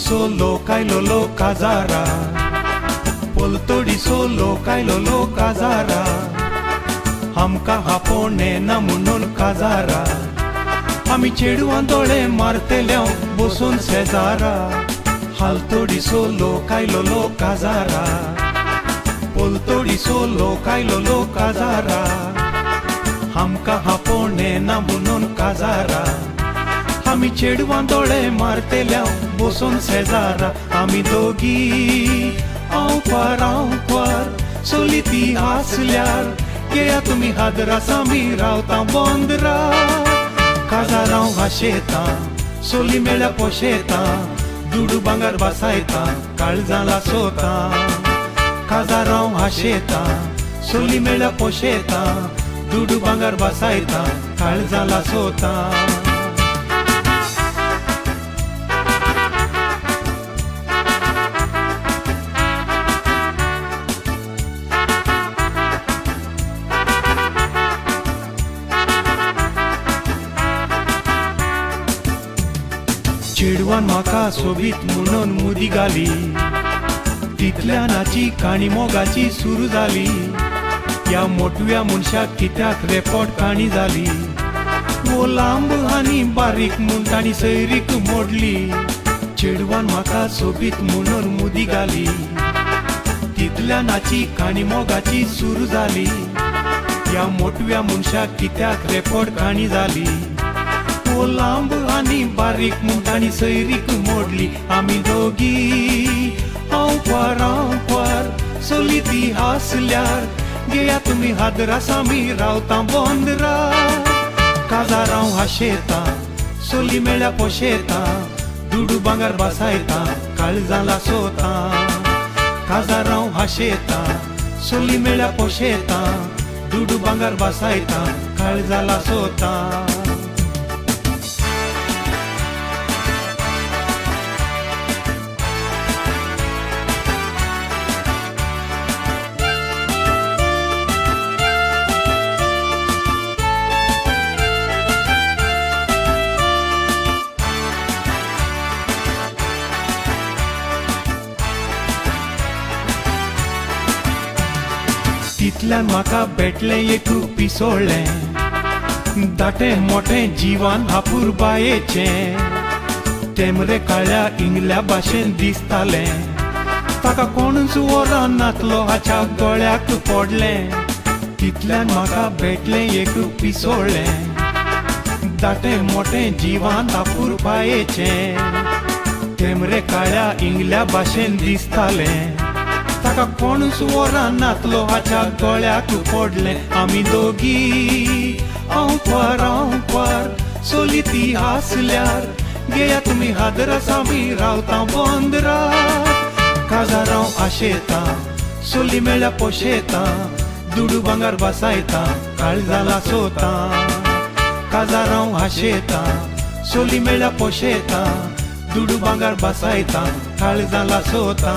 solo kailolo kazara poltodi solo kailolo kazara हमका हापोने ना म्हणून काजारा आमी चेडू आंदोळे मारतेल्या बसून शेजारा हालतोडी सोलो कायलोलो काजारा पोलतोडी सोलो कायलोलो काजारा हमका हापोने ना म्हणून काजारा आमी चेडू आंदोळे मारतेल्या बसून शेजारा आमी दोगी आंवपार सोलिती आसल्यार केया तुम्ही हादरा सामी रावता बोंदरा काजाराव हाशेता सोली मेळ्या पोशेता दुडू भांगर बसायता काळजाला सोता काजाराव हाशेता सोली मेळ्या पोशेता दुडू भांगर बसायता काळजाला सोता चेडवान म्हाका सोबीत म्हणून मुदी घाली तितल्यानाची काणी मोगाची सुरू जाली या मोठव्या मनशाक कित्याक रेकॉर्ड काणी जाली वो लांब आनी बारीक म्हूण ताणी सैरीक मोडली चेडवान म्हाका सोबीत म्हणून मुदी घाली तितल्यानाची काणी मोगाची सुरू जाली या मोठव्या मनशाक कित्याक रेकॉर्ड काणी जाली वो लांब आनी बारीक मुंडाणी सैरीक मोडली आमी दोगी आंवपार सोलिती आसल्यार गेया तुमी हादरा सामी रावता बोंदरा काजाराव हाशेता सोली मेळ्या पोशेता दुडू भांगर बसायता काळजाला सोता काजाराव हाशेता सोली मेळ्या पोशेता दुडू भांगर बसायता काळजाला सोता तितल्यान म्हाका भेटले एक पिसोळ्ळे दाटे मोठे जीवन हापूर बायेचे तेमरे काळ्या इंगल्या भाशेन दिसताले ताका कोणूच वरान नातलो हाच्या गळ्याक पडले तितल्यान म्हाका भेटले एक पिसोळ्ळे दाटे मोठे जीवन हापूर बायेचे तेमरे काळ्या इंगल्या भाशेन दिसताले ताका कोणूच वरान नातलो हाच्या गळ्याक पडले आमी दोगी आंवपार सोलिती आसल्यार गेया तुमी हादरा सामी रावता बोंदरा काजाराव आशेता सोली मेळ्या पोशेता दुडू भांगर बसायता काळजाला सोता काजाराव आशेता सोली मेळ्या पोशेता दुडू भांगर बसायता काळजाला सोता